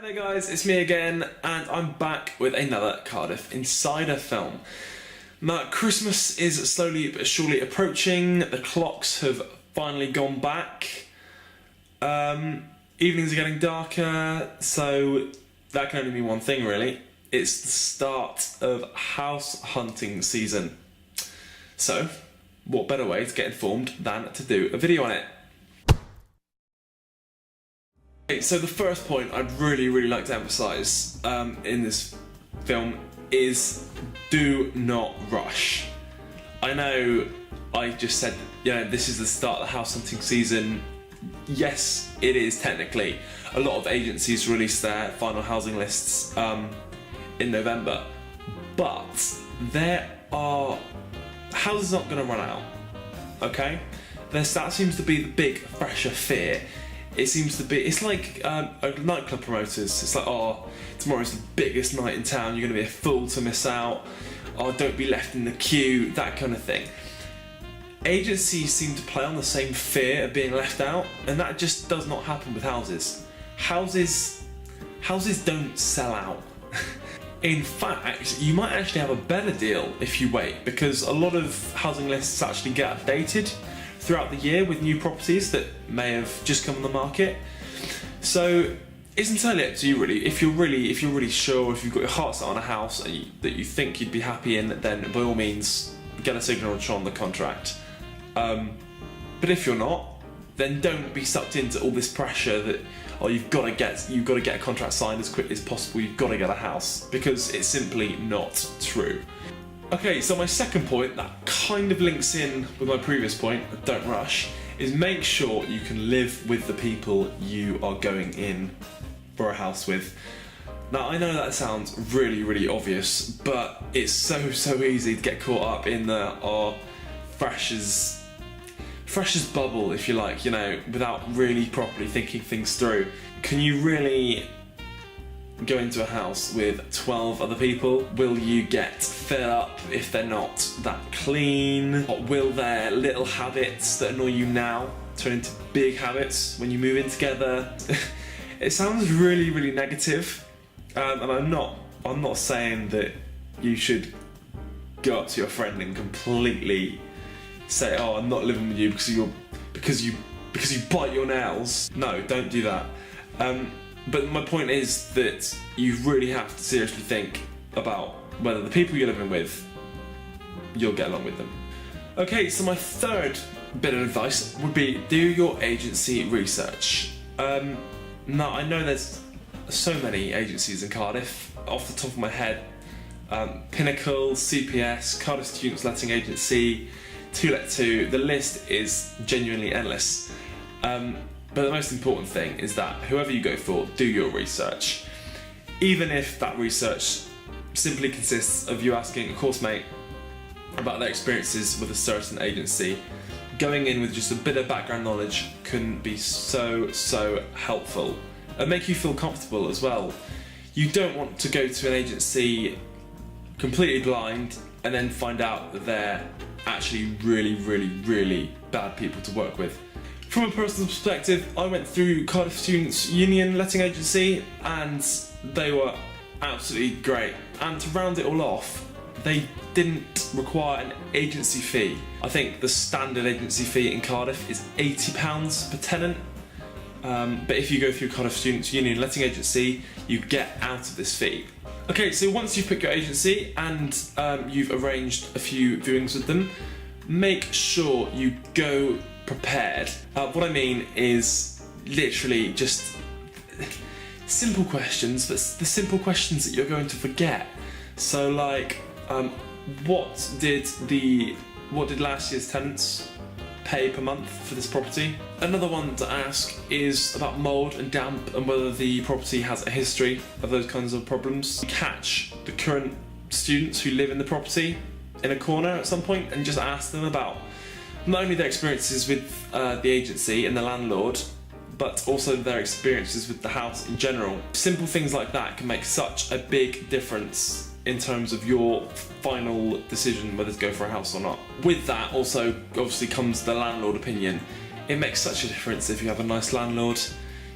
Hi there guys, it's me again, and I'm back with another Cardiff Insider film. Now, Christmas is slowly but surely approaching, the clocks have finally gone back, evenings are getting darker, so that can only mean one thing really. It's the start of house hunting season. So, what better way to get informed than to do a video on it? Okay, so the first point I'd really like to emphasise in this film is do not rush. I know I just said, this is the start of the house hunting season. Yes, it is technically. A lot of agencies release their final housing lists in November, but houses not going to run out, okay? That seems to be the big fresher fear. It seems to be, it's like nightclub promoters. It's like, oh, tomorrow's the biggest night in town, you're going to be a fool to miss out. Oh, don't be left in the queue, that kind of thing. Agencies seem to play on the same fear of being left out, and that just does not happen with houses. Houses don't sell out. In fact, you might actually have a better deal if you wait, because a lot of housing lists actually get updated throughout the year with new properties that may have just come on the market. So it's entirely up to you really. If you're really sure, if you've got your heart set on a house that you think you'd be happy in, then by all means get a signature on the contract. But if you're not, then don't be sucked into all this pressure that you've got to get a contract signed as quickly as possible. You've got to get a house, because it's simply not true. Okay, so my second point that kind of links in with my previous point, don't rush, is make sure you can live with the people you are going in for a house with. Now, I know that sounds really obvious, but it's so easy to get caught up in the freshers bubble, if you like, without really properly thinking things through. Can you really go into a house with 12 other people? Will you get fed up if they're not that clean? Or will their little habits that annoy you now turn into big habits when you move in together? It sounds really negative, and I'm not saying that you should go up to your friend and completely say, oh, I'm not living with you because you bite your nails. No, don't do that. But my point is that you really have to seriously think about whether the people you're living with, you'll get along with them. Okay, so my third bit of advice would be do your agency research. Now, I know there's so many agencies in Cardiff. Off the top of my head, Pinnacle, CPS, Cardiff Students Letting Agency, 2let2, the list is genuinely endless. But the most important thing is that whoever you go for, do your research. Even if that research simply consists of you asking a course mate about their experiences with a certain agency, going in with just a bit of background knowledge can be so helpful and make you feel comfortable as well. You don't want to go to an agency completely blind and then find out that they're actually really bad people to work with. From a personal perspective, I went through Cardiff Students Union Letting Agency and they were absolutely great. And to round it all off, they didn't require an agency fee. I think the standard agency fee in Cardiff is £80 per tenant. But if you go through Cardiff Students Union Letting Agency, you get out of this fee. Okay, so once you've picked your agency and you've arranged a few viewings with them, make sure you go prepared. What I mean is literally just simple questions, but the simple questions that you're going to forget. So like, what did last year's tenants pay per month for this property? Another one to ask is about mould and damp and whether the property has a history of those kinds of problems. Catch the current students who live in the property in a corner at some point and just ask them about not only their experiences with the agency and the landlord, but also their experiences with the house in general. Simple things like that can make such a big difference in terms of your final decision whether to go for a house or not. With that also obviously comes the landlord opinion. It makes such a difference if you have a nice landlord.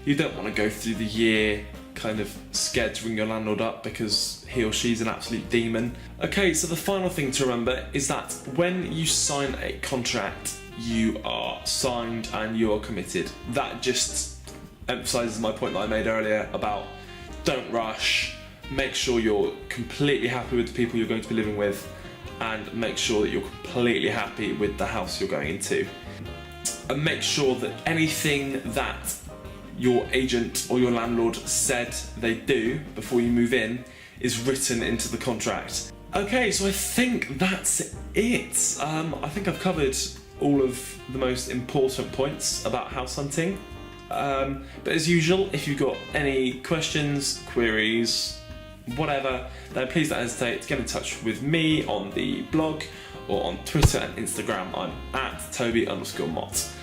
You don't want to go through the year kind of scared to ring your landlord up because he or she's an absolute demon. Okay, so the final thing to remember is that when you sign a contract, you are signed and you are committed. That just emphasises my point that I made earlier about don't rush, make sure you're completely happy with the people you're going to be living with, and make sure that you're completely happy with the house you're going into. And make sure that anything that your agent or your landlord said they do before you move in is written into the contract. Okay, so I think that's it. I think I've covered all of the most important points about house hunting. But as usual, if you've got any questions, queries, whatever, then please don't hesitate to get in touch with me on the blog or on Twitter and Instagram. I'm at Toby_Mott.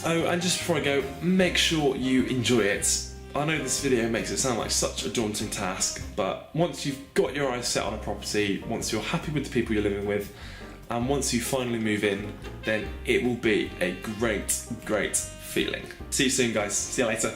Oh, and just before I go, make sure you enjoy it. I know this video makes it sound like such a daunting task, but once you've got your eyes set on a property, once you're happy with the people you're living with, and once you finally move in, then it will be a great, great feeling. See you soon, guys. See you later.